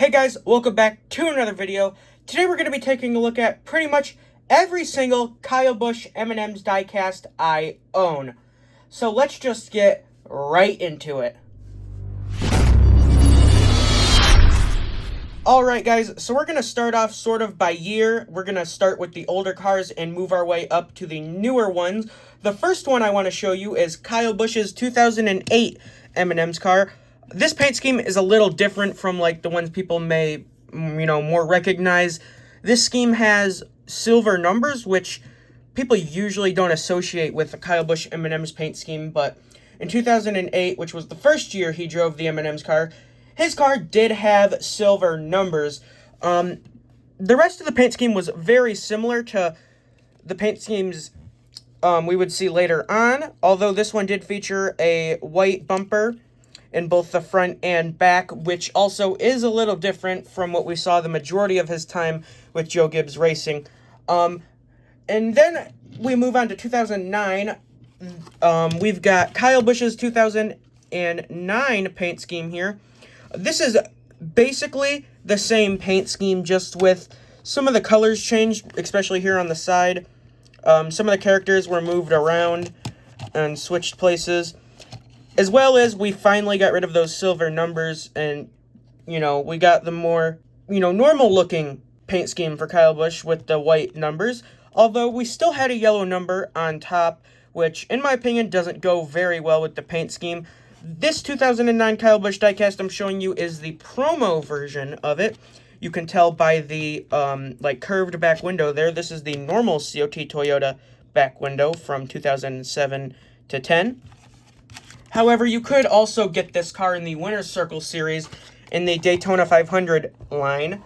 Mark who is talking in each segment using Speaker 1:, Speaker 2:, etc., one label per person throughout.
Speaker 1: Hey guys, welcome back to another video. Today we're going to be taking a look at pretty much every single Kyle Busch M&M's diecast I own. So let's just get right into it. Alright guys, so we're going to start off sort of by year. We're going to start with the older cars and move our way up to the newer ones. The first one I want to show you is Kyle Busch's 2008 M&M's car. This paint scheme is a little different from like the ones people may, more recognize. This scheme has silver numbers, which people usually don't associate with the Kyle Busch M&M's paint scheme, but in 2008, which was the first year he drove the M&M's car, his car did have silver numbers. The rest of the paint scheme was very similar to the paint schemes we would see later on, although this one did feature a white bumper in both the front and back, which also is a little different from what we saw the majority of his time with Joe Gibbs Racing. And then we move on to 2009. We've got Kyle Busch's 2009 paint scheme here. This is basically the same paint scheme, just with some of the colors changed, especially here on the side. Some of the characters were moved around and switched places. As well as we finally got rid of those silver numbers and, we got the more, normal-looking paint scheme for Kyle Busch with the white numbers. Although we still had a yellow number on top, which, in my opinion, doesn't go very well with the paint scheme. This 2009 Kyle Busch diecast I'm showing you is the promo version of it. You can tell by the, curved back window there. This is the normal COT Toyota back window from 2007 to 10. However, you could also get this car in the Winner's Circle series in the Daytona 500 line.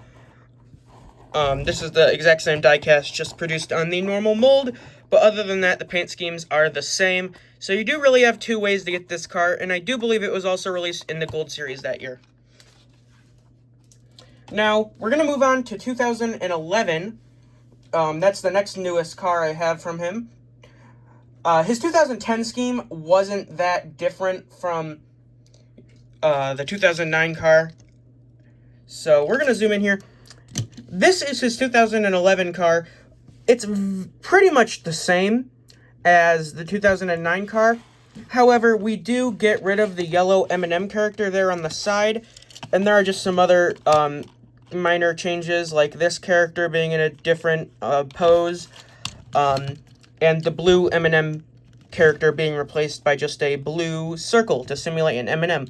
Speaker 1: This is the exact same diecast, just produced on the normal mold. But other than that, the paint schemes are the same. So you do really have two ways to get this car, and I do believe it was also released in the Gold Series that year. Now, we're going to move on to 2011. That's the next newest car I have from him. His 2010 scheme wasn't that different from the 2009 car. So we're going to zoom in here. This is his 2011 car. It's pretty much the same as the 2009 car. However, we do get rid of the yellow M&M character there on the side. And there are just some other minor changes, like this character being in a different pose. And the blue M&M character being replaced by just a blue circle to simulate an M&M,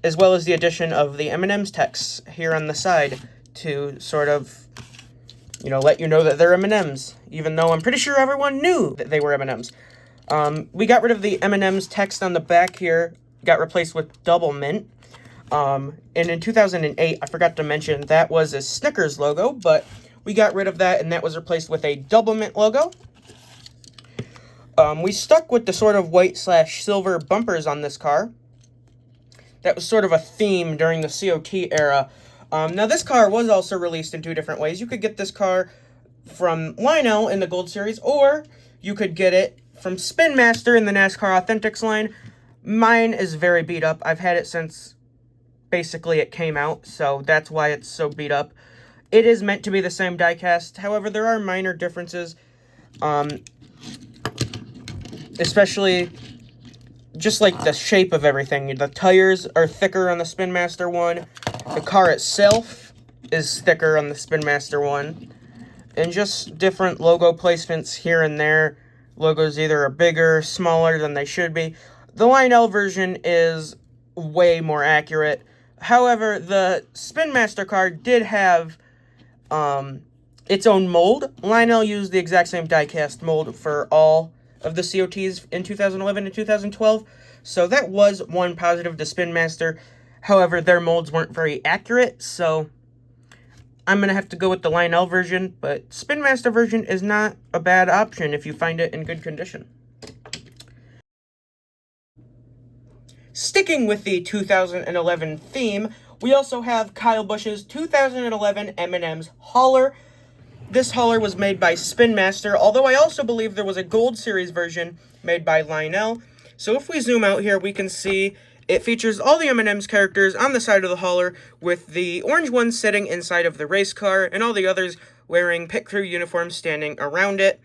Speaker 1: as well as the addition of the M&M's text here on the side to sort of, let you know that they're M&M's, even though I'm pretty sure everyone knew that they were M&M's. We got rid of the M&M's text on the back here, got replaced with double mint. And in 2008, I forgot to mention, that was a Snickers logo, but we got rid of that, and that was replaced with a double mint logo. We stuck with the sort of white/silver bumpers on this car. That was sort of a theme during the COT era. Now, this car was also released in two different ways. You could get this car from Lionel in the Gold Series, or you could get it from Spin Master in the NASCAR Authentics line. Mine is very beat up. I've had it since basically it came out, so that's why it's so beat up. It is meant to be the same diecast. However, there are minor differences. Especially just like the shape of everything. The tires are thicker on the Spin Master one. The car itself is thicker on the Spin Master one. And just different logo placements here and there. Logos either are bigger, smaller than they should be. The Lionel version is way more accurate. However, the Spin Master car did have its own mold. Lionel used the exact same diecast mold for all of the COTs in 2011 and 2012, so that was one positive to Spin Master. However, their molds weren't very accurate, so I'm going to have to go with the Lionel version, but Spin Master version is not a bad option if you find it in good condition. Sticking with the 2011 theme, we also have Kyle Busch's 2011 M&M's hauler. This hauler was made by Spin Master, although I also believe there was a Gold Series version made by Lionel. So if we zoom out here, we can see It features all the M&M's characters on the side of the hauler, with the orange one sitting inside of the race car, and all the others wearing pit crew uniforms standing around it.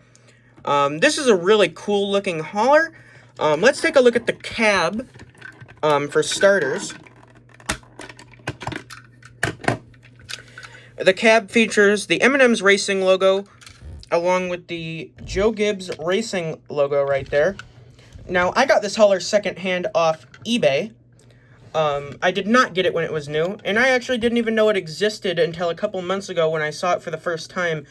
Speaker 1: This is a really cool looking hauler. Let's take a look at the cab, for starters. The cab features the M&M's Racing logo, along with the Joe Gibbs Racing logo right there. Now, I got this hauler secondhand off eBay. I did not get it when it was new, and I actually didn't even know it existed until a couple months ago when I saw it for the first time,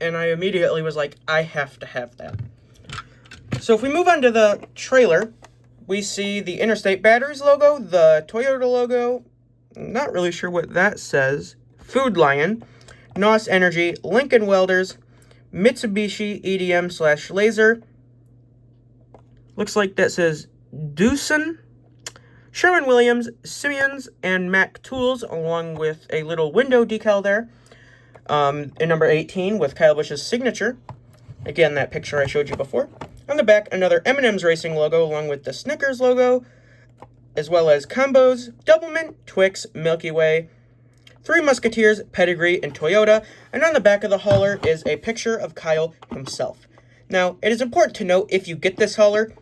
Speaker 1: and I immediately was like, I have to have that. So if we move on to the trailer, we see the Interstate Batteries logo, the Toyota logo, not really sure what that says, Food Lion, NOS Energy, Lincoln Welders, Mitsubishi EDM/Laser, looks like that says Doosan, Sherwin-Williams, Siemens, and Mac Tools, along with a little window decal there, in number 18 with Kyle Busch's signature. Again, that picture I showed you before. On the back, another M&M's Racing logo, along with the Snickers logo, as well as Combos, Doublemint, Twix, Milky Way, Three Musketeers, Pedigree, and Toyota. And on the back of the hauler is a picture of Kyle himself. Now, it is important to note, if you get this hauler,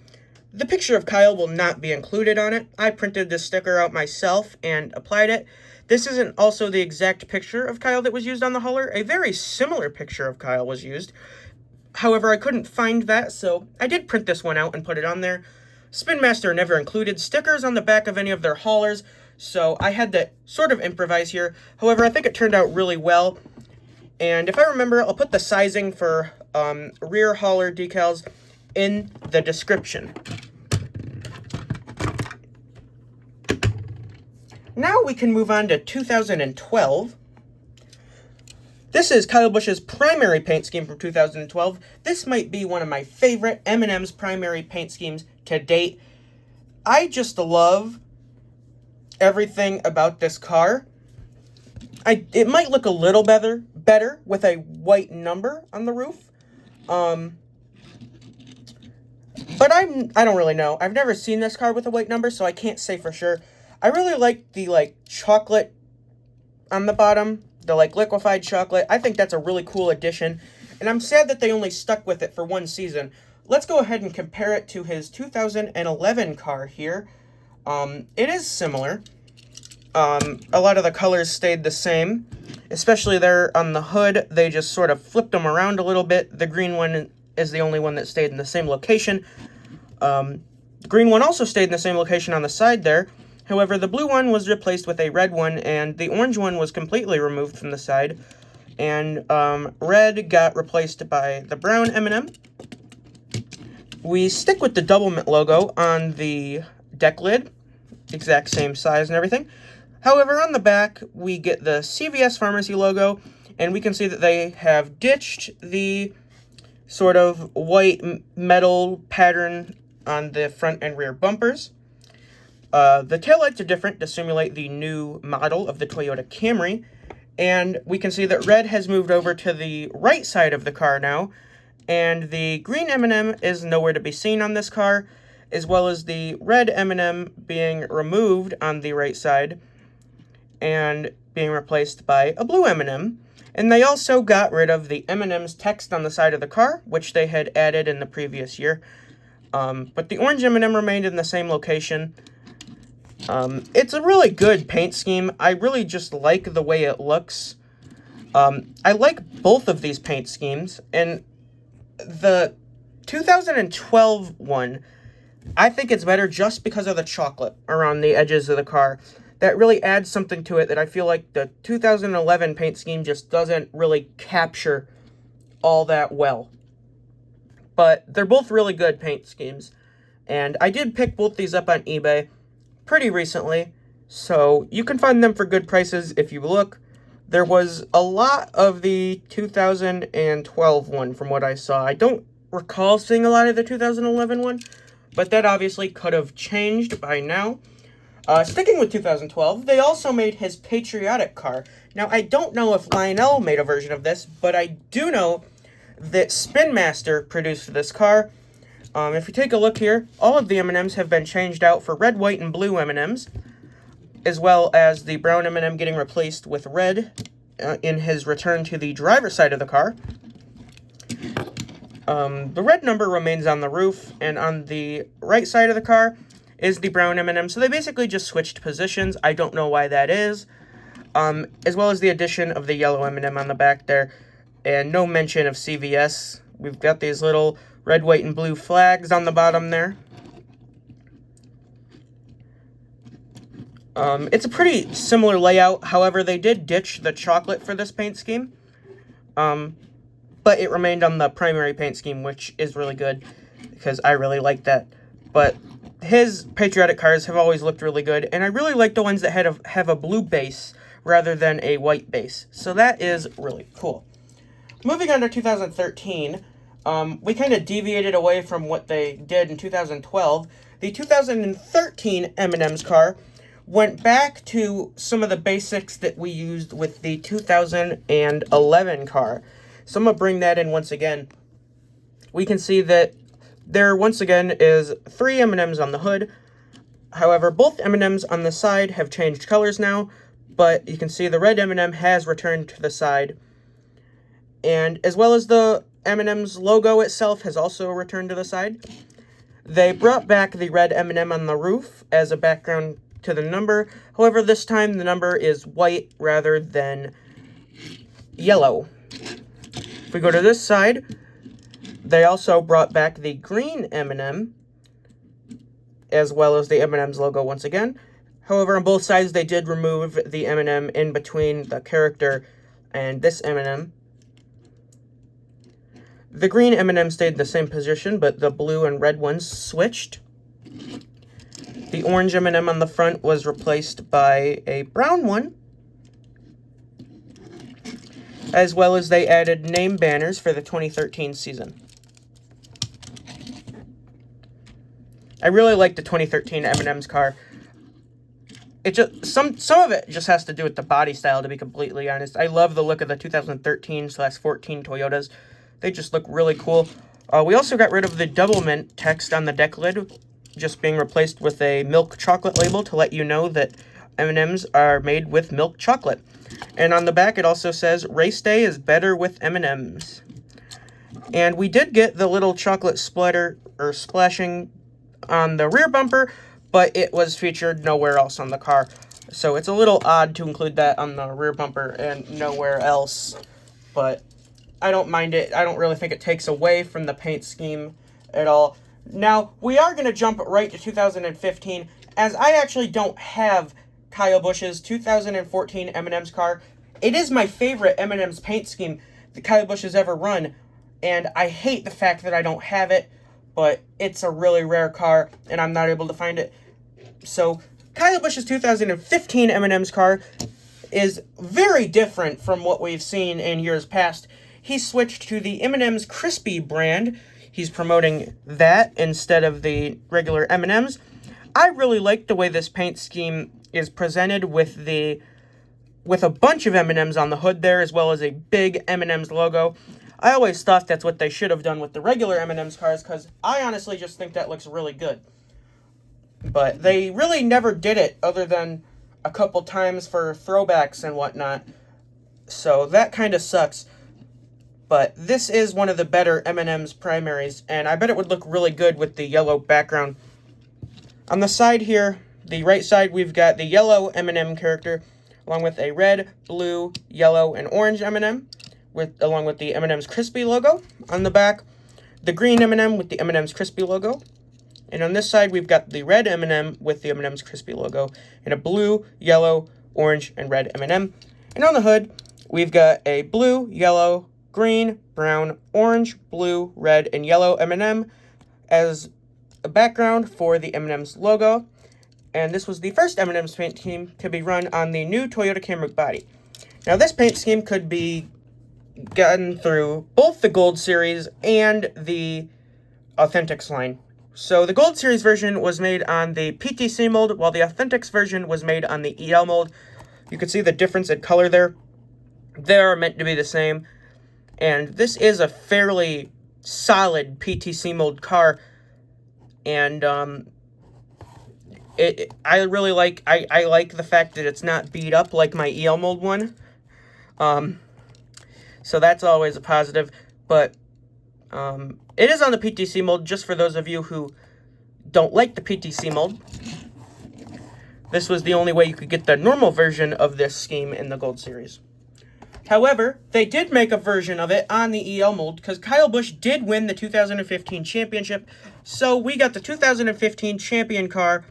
Speaker 1: the picture of Kyle will not be included on it. I printed this sticker out myself and applied it. This isn't also the exact picture of Kyle that was used on the hauler. A very similar picture of Kyle was used. However, I couldn't find that, so I did print this one out and put it on there. Spin Master never included stickers on the back of any of their haulers, so I had to sort of improvise here. However, I think it turned out really well. And if I remember, I'll put the sizing for rear hauler decals in the description. Now we can move on to 2012. This is Kyle Busch's primary paint scheme from 2012. This might be one of my favorite M&M's primary paint schemes to date. I just love everything about this car. It might look a little better with a white number on the roof. But I don't really know. I've never seen this car with a white number, so I can't say for sure. I really like the chocolate on the bottom, the liquefied chocolate. I think that's a really cool addition, and I'm sad that they only stuck with it for one season. Let's go ahead and compare it to his 2011 car here. It is similar. A lot of the colors stayed the same, especially there on the hood. They just sort of flipped them around a little bit. The green one is the only one that stayed in the same location. The green one also stayed in the same location on the side there. However, the blue one was replaced with a red one, and the orange one was completely removed from the side. And red got replaced by the brown M&M. We stick with the Doublemint logo on the deck lid, exact same size and everything. However, on the back, we get the CVS Pharmacy logo, and we can see that they have ditched the sort of white metal pattern on the front and rear bumpers. The taillights are different to simulate the new model of the Toyota Camry, and we can see that red has moved over to the right side of the car now, and the green M&M is nowhere to be seen on this car, as well as the red M&M being removed on the right side and being replaced by a blue M&M. And they also got rid of the M&M's text on the side of the car, which they had added in the previous year. But the orange M&M remained in the same location. It's a really good paint scheme. I really just like the way it looks. I like both of these paint schemes, and the 2012 one, I think it's better just because of the chocolate around the edges of the car. That really adds something to it that I feel like the 2011 paint scheme just doesn't really capture all that well. But they're both really good paint schemes, and I did pick both these up on eBay pretty recently, so you can find them for good prices if you look. There was a lot of the 2012 one from what I saw. I don't recall seeing a lot of the 2011 one, but that obviously could have changed by now. Sticking with 2012, they also made his patriotic car. Now, I don't know if Lionel made a version of this, but I do know that Spin Master produced this car. If you take a look here, all of the M&Ms have been changed out for red, white, and blue M&Ms, as well as the brown M&M getting replaced with red in his return to the driver's side of the car. The red number remains on the roof, and on the right side of the car is the brown M&M. So they basically just switched positions. I don't know why that is. As well as the addition of the yellow M&M on the back there, and no mention of CVS. We've got these little red, white, and blue flags on the bottom there. It's a pretty similar layout. However, they did ditch the chocolate for this paint scheme. But it remained on the primary paint scheme, which is really good, because I really like that. But his patriotic cars have always looked really good, and I really like the ones that have a blue base rather than a white base. So that is really cool. Moving on to 2013, we kind of deviated away from what they did in 2012. The 2013 M&M's car went back to some of the basics that we used with the 2011 car. So I'm going to bring that in once again. We can see that there once again is 3 M&Ms on the hood. However, both M&Ms on the side have changed colors now, but you can see the red M&M has returned to the side. And as well as the M&M's logo itself has also returned to the side. They brought back the red M&M on the roof as a background to the number. However, this time the number is white rather than yellow. If we go to this side, they also brought back the green M&M, as well as the M&M's logo once again. However, on both sides, they did remove the M&M in between the character and this M&M. The green M&M stayed in the same position, but the blue and red ones switched. The orange M&M on the front was replaced by a brown one, as well as they added name banners for the 2013 season. I really like the 2013 M&M's car. It just some of it just has to do with the body style, to be completely honest. I love the look of the 2013/14 Toyotas. They just look really cool. We also got rid of the double mint text on the deck lid, just being replaced with a milk chocolate label to let you know that M&Ms are made with milk chocolate. And on the back, it also says, "Race day is better with M&Ms." And we did get the little chocolate splatter or splashing on the rear bumper, but it was featured nowhere else on the car. So it's a little odd to include that on the rear bumper and nowhere else. But I don't mind it. I don't really think it takes away from the paint scheme at all. Now, we are going to jump right to 2015, as I actually don't have Kyle Busch's 2014 M&M's car. It is my favorite M&M's paint scheme that Kyle Busch has ever run, and I hate the fact that I don't have it, but it's a really rare car, and I'm not able to find it. So, Kyle Busch's 2015 M&M's car is very different from what we've seen in years past. He switched to the M&M's Crispy brand. He's promoting that instead of the regular M&M's. I really like the way this paint scheme is presented with a bunch of M&Ms on the hood there, as well as a big M&M's logo. I always thought that's what they should have done with the regular M&M's cars, because I honestly just think that looks really good. But they really never did it, other than a couple times for throwbacks and whatnot. So that kind of sucks. But this is one of the better M&M's primaries, and I bet it would look really good with the yellow background. On the side here, the right side, we've got the yellow M&M character, along with a red, blue, yellow, and orange M&M, along with the M&M's Crispy logo. On the back, the green M&M with the M&M's Crispy logo. And on this side, we've got the red M&M with the M&M's Crispy logo, and a blue, yellow, orange, and red M&M. And on the hood, we've got a blue, yellow, green, brown, orange, blue, red, and yellow M&M as a background for the M&M's logo. And this was the first M&M's paint scheme to be run on the new Toyota Camry body. Now, this paint scheme could be gotten through both the Gold Series and the Authentics line. So the Gold Series version was made on the PTC mold, while the Authentics version was made on the EL mold. You can see the difference in color there. They are meant to be the same. And this is a fairly solid PTC mold car. And I really like, I like the fact that it's not beat up like my EL mold one. So that's always a positive. But it is on the PTC mold, just for those of you who don't like the PTC mold. This was the only way you could get the normal version of this scheme in the Gold Series. However, they did make a version of it on the EL mold, because Kyle Busch did win the 2015 championship. So we got the 2015 champion car,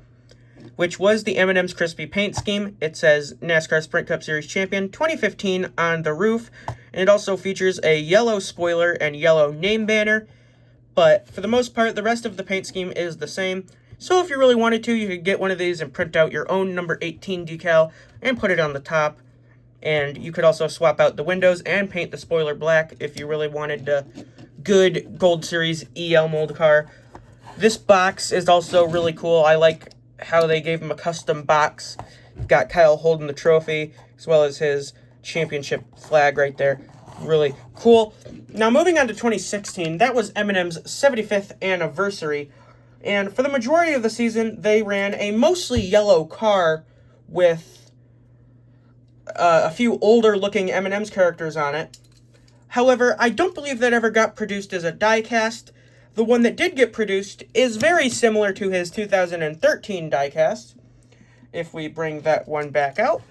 Speaker 1: which was the M&M's Crispy Paint Scheme. It says NASCAR Sprint Cup Series Champion 2015 on the roof. And it also features a yellow spoiler and yellow name banner. But for the most part, the rest of the paint scheme is the same. So if you really wanted to, you could get one of these and print out your own number 18 decal and put it on the top. And you could also swap out the windows and paint the spoiler black if you really wanted a good Gold Series EL mold car. This box is also really cool. I like how they gave him a custom box. Got Kyle holding the trophy, as well as his championship flag right there. Really cool. Now, moving on to 2016, that was M&M's 75th anniversary. And for the majority of the season, they ran a mostly yellow car with a few older-looking M&M's characters on it. However, I don't believe that ever got produced as a diecast. The one that did get produced is very similar to his 2013 diecast. If we bring that one back out.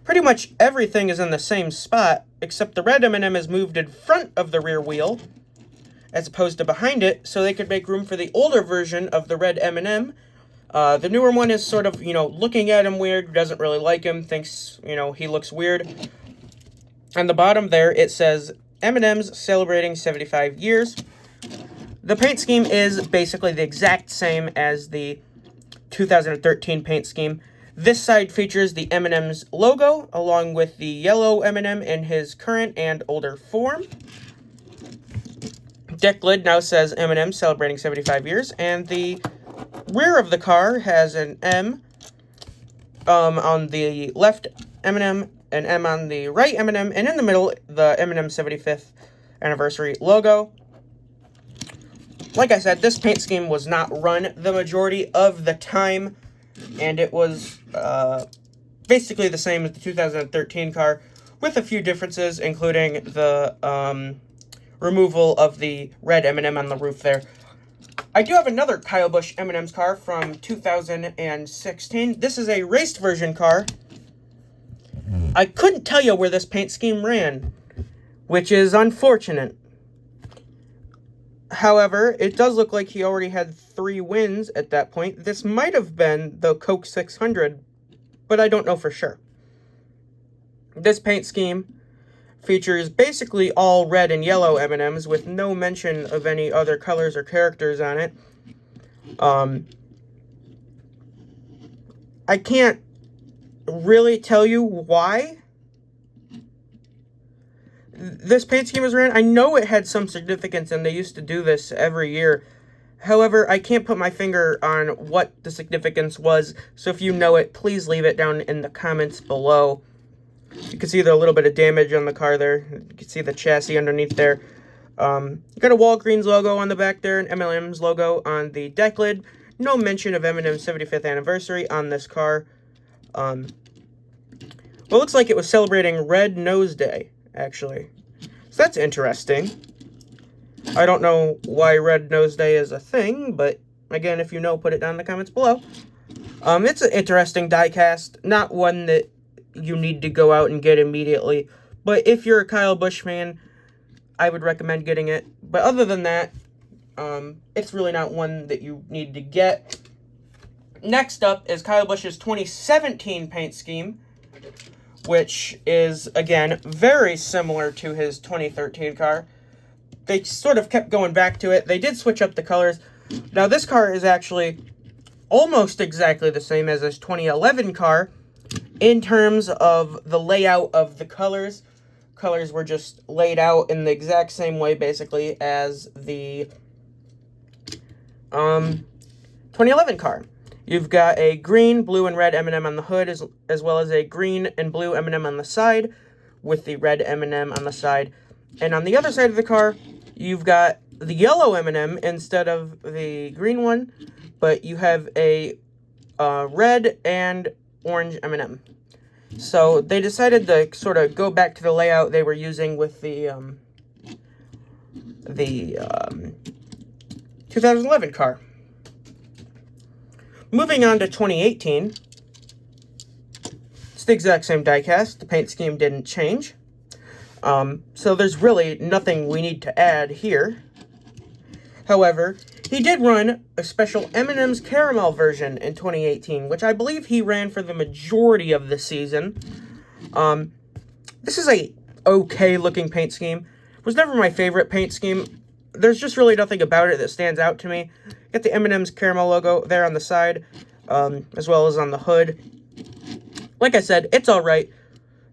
Speaker 1: Pretty much everything is in the same spot, except the red M&M is moved in front of the rear wheel, as opposed to behind it, so they could make room for the older version of the red M&M. The newer one is sort of, looking at him weird, doesn't really like him, thinks, he looks weird. On the bottom there, it says, M&M's celebrating 75 years. The paint scheme is basically the exact same as the 2013 paint scheme. This side features the M&M's logo, along with the yellow M&M in his current and older form. Deck lid now says M&M celebrating 75 years, and the rear of the car has an M on the left M&M, an M on the right M&M, and in the middle, the M&M 75th anniversary logo. Like I said, this paint scheme was not run the majority of the time, and it was basically the same as the 2013 car, with a few differences, including the removal of the red M&M on the roof there. I do have another Kyle Busch M&M's car from 2016. This is a raced version car. I couldn't tell you where this paint scheme ran, which is unfortunate. However, it does look like he already had 3 wins at that point. This might have been the Coke 600, but I don't know for sure. This paint scheme features basically all red and yellow M&Ms with no mention of any other colors or characters on it. I can't really tell you why this paint scheme was ran. I know it had some significance, and they used to do this every year. However, I can't put my finger on what the significance was, so if you know it, please leave it down in the comments below. You can see the little bit of damage on the car there. You can see the chassis underneath there. You got a Walgreens logo on the back there, an M&M's logo on the deck lid. No mention of M&M's 75th anniversary on this car. Well, it looks like it was celebrating Red Nose Day, actually. So that's interesting. I don't know why Red Nose Day is a thing, but again, if you know, put it down in the comments below. It's an interesting diecast, not one that you need to go out and get immediately. But if you're a Kyle Busch fan, I would recommend getting it. But other than that, it's really not one that you need to get. Next up is Kyle Busch's 2017 paint scheme, which is, again, very similar to his 2013 car. They sort of kept going back to it. They did switch up the colors. Now, this car is actually almost exactly the same as his 2011 car in terms of the layout of the colors. Colors were just laid out in the exact same way, basically, as the 2011 car. You've got a green, blue, and red M&M on the hood, as well as a green and blue M&M on the side, with the red M&M on the side. And on the other side of the car, you've got the yellow M&M instead of the green one, but you have a red and orange M&M. So they decided to sort of go back to the layout they were using with the 2011 car. Moving on to 2018, it's the exact same diecast. The paint scheme didn't change. So there's really nothing we need to add here. However, he did run a special M&M's Caramel version in 2018, which I believe he ran for the majority of the season. This is a okay-looking paint scheme. It was never my favorite paint scheme. There's just really nothing about it that stands out to me. Get the M&M's Caramel logo there on the side, as well as on the hood. Like I said, it's alright.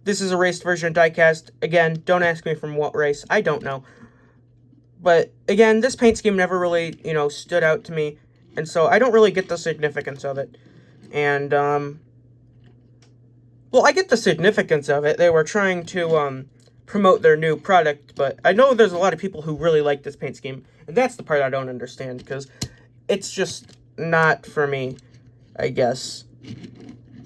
Speaker 1: This is a raced version of diecast. Again, don't ask me from what race. I don't know. But, again, this paint scheme never really, stood out to me. And so I don't really get the significance of it. And, well, I get the significance of it. They were trying to, promote their new product. But I know there's a lot of people who really like this paint scheme. And that's the part I don't understand. Because it's just not for me, I guess.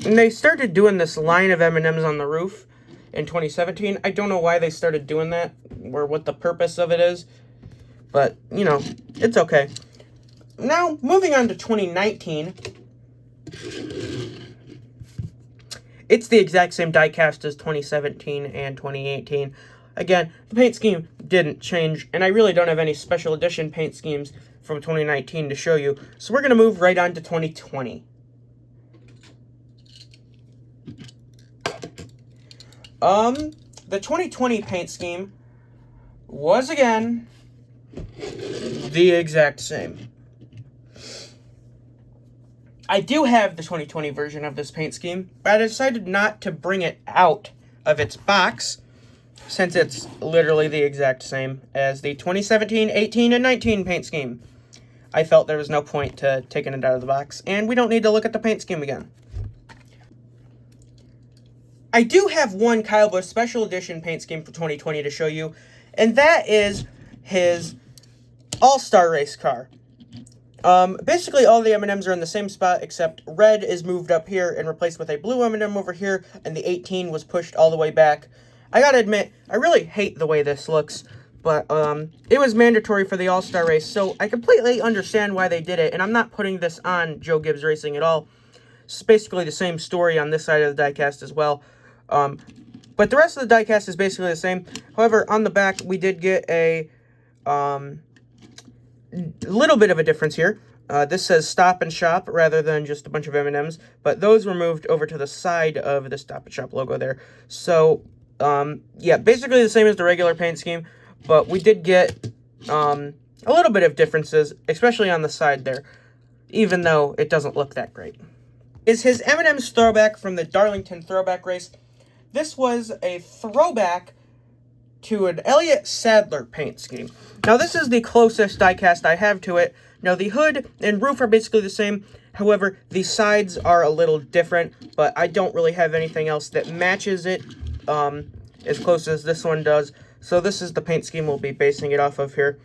Speaker 1: And they started doing this line of M&Ms on the roof in 2017. I don't know why they started doing that. Or what the purpose of it is. But, it's okay. Now, moving on to 2019. It's the exact same diecast as 2017 and 2018. Again, the paint scheme didn't change, and I really don't have any special edition paint schemes from 2019 to show you. So we're going to move right on to 2020. The 2020 paint scheme was, again, the exact same. I do have the 2020 version of this paint scheme, but I decided not to bring it out of its box, since it's literally the exact same as the 2017, 18, and 19 paint scheme. I felt there was no point to taking it out of the box, and we don't need to look at the paint scheme again. I do have one Kyle Busch Special Edition paint scheme for 2020 to show you, and that is his All-Star Race car. Basically all the M&Ms are in the same spot, except red is moved up here and replaced with a blue M&M over here, and the 18 was pushed all the way back. I gotta admit, I really hate the way this looks, but it was mandatory for the All-Star Race, so I completely understand why they did it, and I'm not putting this on Joe Gibbs Racing at all. It's basically the same story on this side of the diecast as well. But the rest of the diecast is basically the same. However, on the back, we did get a little bit of a difference here. This says Stop and Shop rather than just a bunch of M&Ms, but those were moved over to the side of the Stop and Shop logo there. So, yeah, basically the same as the regular paint scheme, but we did get a little bit of differences, especially on the side there, even though it doesn't look that great. Is his M&M's throwback from the Darlington Throwback Race. This was a throwback to an Elliott Sadler paint scheme. Now, this is the closest diecast I have to it. Now, the hood and roof are basically the same. However, the sides are a little different, but I don't really have anything else that matches it as close as this one does. So this is the paint scheme we'll be basing it off of here.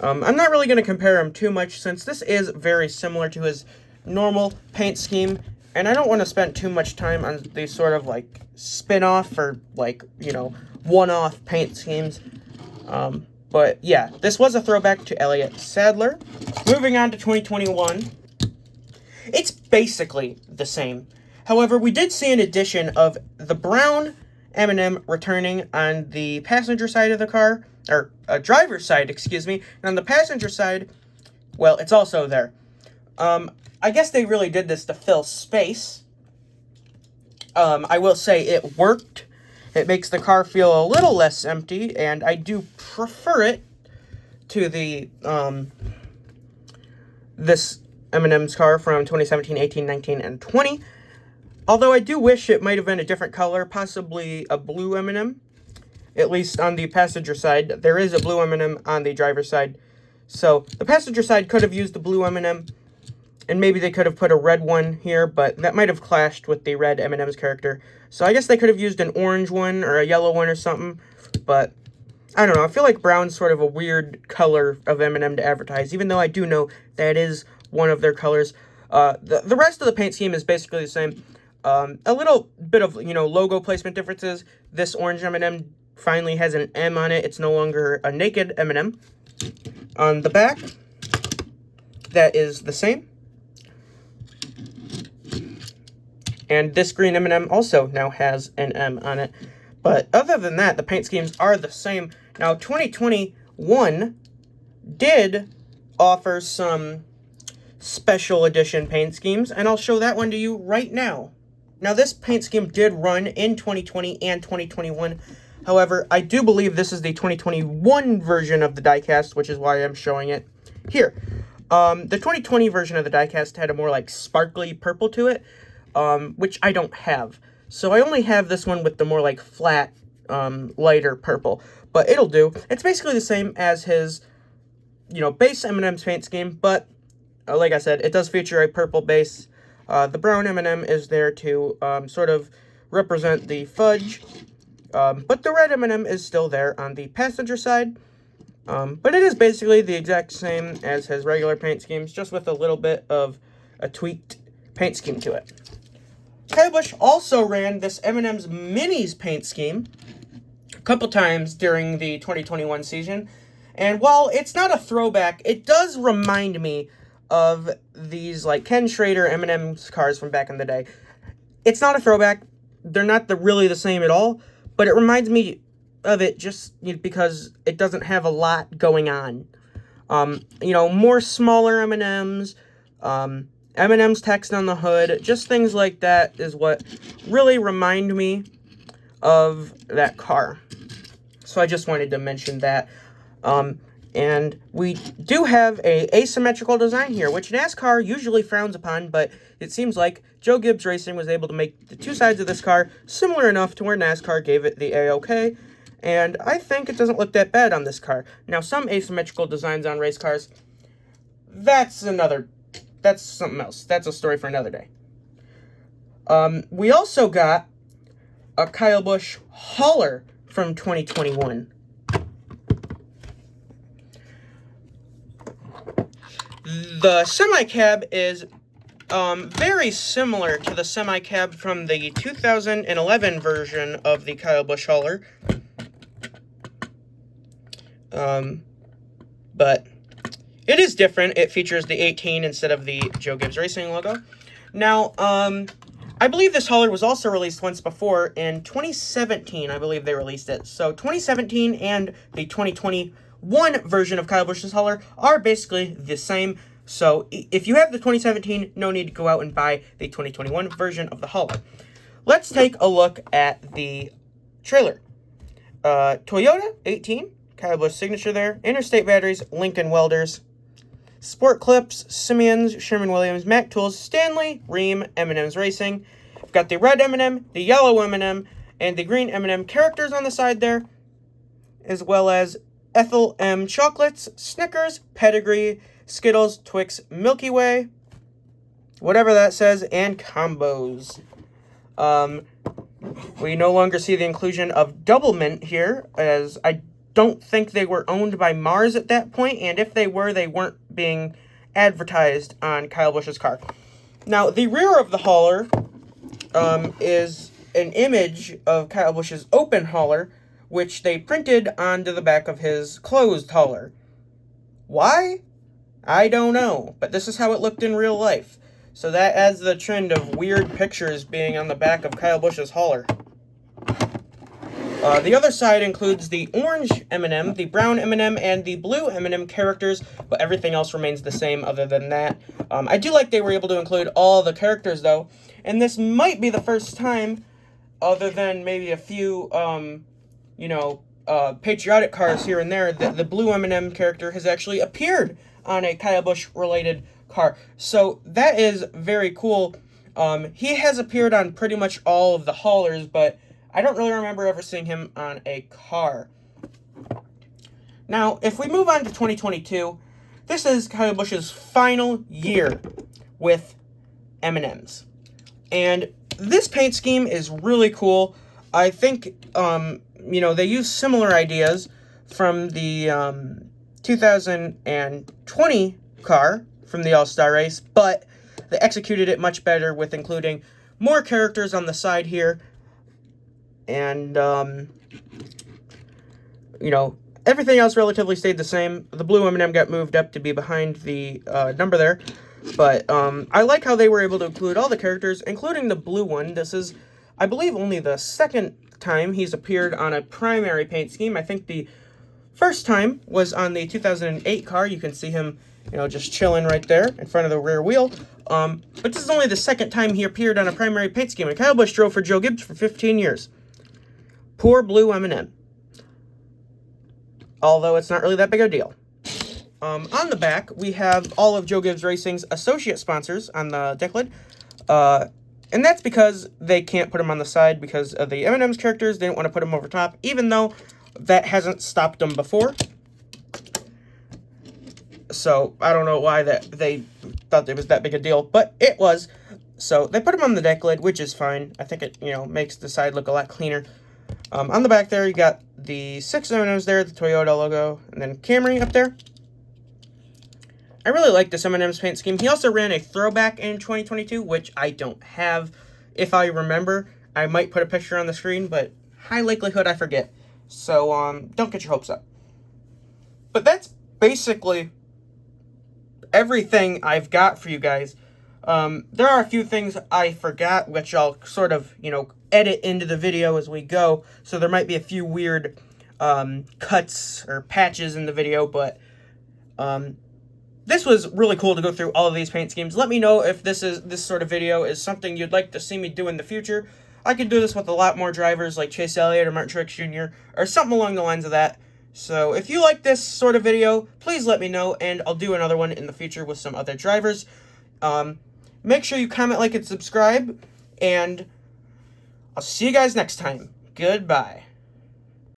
Speaker 1: I'm not really going to compare them too much since this is very similar to his normal paint scheme. And I don't want to spend too much time on these sort of, like, spin-off or, like, one-off paint schemes. But, yeah, this was a throwback to Elliott Sadler. Moving on to 2021. It's basically the same. However, we did see an addition of the brown M&M returning on the passenger side of the car. Or, driver's side, excuse me. And on the passenger side, well, it's also there. I guess they really did this to fill space. I will say it worked. It makes the car feel a little less empty, and I do prefer it to the, this M&M's car from 2017, 18, 19, and 20. Although I do wish it might have been a different color, possibly a blue M&M. At least on the passenger side. There is a blue M&M on the driver's side. So, the passenger side could have used the blue M&M. And maybe they could have put a red one here, but that might have clashed with the red M&M's character. So I guess they could have used an orange one or a yellow one or something. But I don't know, I feel like brown's sort of a weird color of M&M to advertise, even though I do know that is one of their colors. The rest of the paint scheme is basically the same. A little bit of, logo placement differences. This orange M&M finally has an M on it. It's no longer a naked M&M. On the back, that is the same. And this green M&M also now has an M on it. But other than that, the paint schemes are the same. Now, 2021 did offer some special edition paint schemes, and I'll show that one to you right now. Now, this paint scheme did run in 2020 and 2021. However, I do believe this is the 2021 version of the diecast, which is why I'm showing it here. The 2020 version of the diecast had a more like sparkly purple to it, which I don't have. So I only have this one with the more like flat, lighter purple. But it'll do. It's basically the same as his, base M&M's paint scheme, but like I said, it does feature a purple base. The brown M&M is there to sort of represent the fudge, but the red M&M is still there on the passenger side. But it is basically the exact same as his regular paint schemes, just with a little bit of a tweaked paint scheme to it. Kyle Busch also ran this M&M's Minis paint scheme a couple times during the 2021 season. And while it's not a throwback, it does remind me of these like Ken Schrader M&M's cars from back in the day. It's not a throwback. They're not really the same at all, but it reminds me of it just because it doesn't have a lot going on. More smaller M&Ms, M&M's text on the hood, just things like that is what really remind me of that car. So I just wanted to mention that. And we do have a asymmetrical design here, which NASCAR usually frowns upon, but it seems like Joe Gibbs Racing was able to make the two sides of this car similar enough to where NASCAR gave it the A-OK, and I think it doesn't look that bad on this car. Now, some asymmetrical designs on race cars, that's something else. That's a story for another day. We also got a Kyle Busch hauler from 2021. The semi-cab is very similar to the semi-cab from the 2011 version of the Kyle Busch hauler. But it is different. It features the 18 instead of the Joe Gibbs Racing logo. Now, I believe this hauler was also released once before. In 2017, I believe they released it. So 2017 and the 2021 version of Kyle Busch's hauler are basically the same. So if you have the 2017, no need to go out and buy the 2021 version of the hauler. Let's take a look at the trailer. Toyota 18, Kyle Busch signature there. Interstate batteries, Lincoln welders. Sport clips, Simeon's, Sherman-Williams, Mac Tools, Stanley, Rheem, M&M's Racing. We've got the red M&M, the yellow M&M, and the green M&M characters on the side there, as well as Ethel M chocolates, Snickers, Pedigree, Skittles, Twix, Milky Way, whatever that says, and combos. We no longer see the inclusion of Double Mint here, as I don't think they were owned by Mars at that point, and if they were, they weren't being advertised on Kyle Busch's car. Now, the rear of the hauler is an image of Kyle Busch's open hauler, which they printed onto the back of his closed hauler. Why? I don't know, but this is how it looked in real life. So that adds the trend of weird pictures being on the back of Kyle Busch's hauler. The other side includes the orange M&M, the brown M&M, and the blue M&M characters, but everything else remains the same other than that. I do like they were able to include all the characters, though, and this might be the first time, other than maybe a few, patriotic cars here and there, that the blue M&M character has actually appeared on a Kyle Busch-related car. So that is very cool. He has appeared on pretty much all of the haulers, but I don't really remember ever seeing him on a car. Now, if we move on to 2022, this is Kyle Busch's final year with M&M's. And this paint scheme is really cool. I think, they use similar ideas, from the 2020 car from the All-Star race, but they executed it much better with including more characters on the side here. And, you know, everything else relatively stayed the same. The blue M&M got moved up to be behind the number there. But I like how they were able to include all the characters, including the blue one. This is, I believe, only the second time he's appeared on a primary paint scheme. I think the first time was on the 2008 car. You can see him, you know, just chilling right there in front of the rear wheel. But this is only the second time he appeared on a primary paint scheme. And Kyle Busch drove for Joe Gibbs for 15 years. Poor blue M&M. Although it's not really that big of a deal. On the back, we have all of Joe Gibbs Racing's associate sponsors on the deck lid. And that's because they can't put them on the side because of the M&M's characters. They didn't want to put them over top, even though that hasn't stopped them before. So, I don't know why that they thought it was that big a deal, but it was. So, they put them on the deck lid, which is fine. I think it, you know, makes the side look a lot cleaner. On the back there, you got the 6 M&Ms there, the Toyota logo, and then Camry up there. I really like this M&M's paint scheme. He also ran a throwback in 2022, which I don't have. If I remember, I might put a picture on the screen, but high likelihood I forget. So, don't get your hopes up. But that's basically everything I've got for you guys. There are a few things I forgot, which I'll sort of, you know, edit into the video as we go. So there might be a few weird cuts or patches in the video, but this was really cool to go through all of these paint schemes. Let me know if this sort of video is something you'd like to see me do in the future. I could do this with a lot more drivers like Chase Elliott or Martin Truex Jr. or something along the lines of that. So if you like this sort of video, please let me know, and I'll do another one in the future with some other drivers. Make sure you comment, like, and subscribe, and I'll see you guys next time. Goodbye.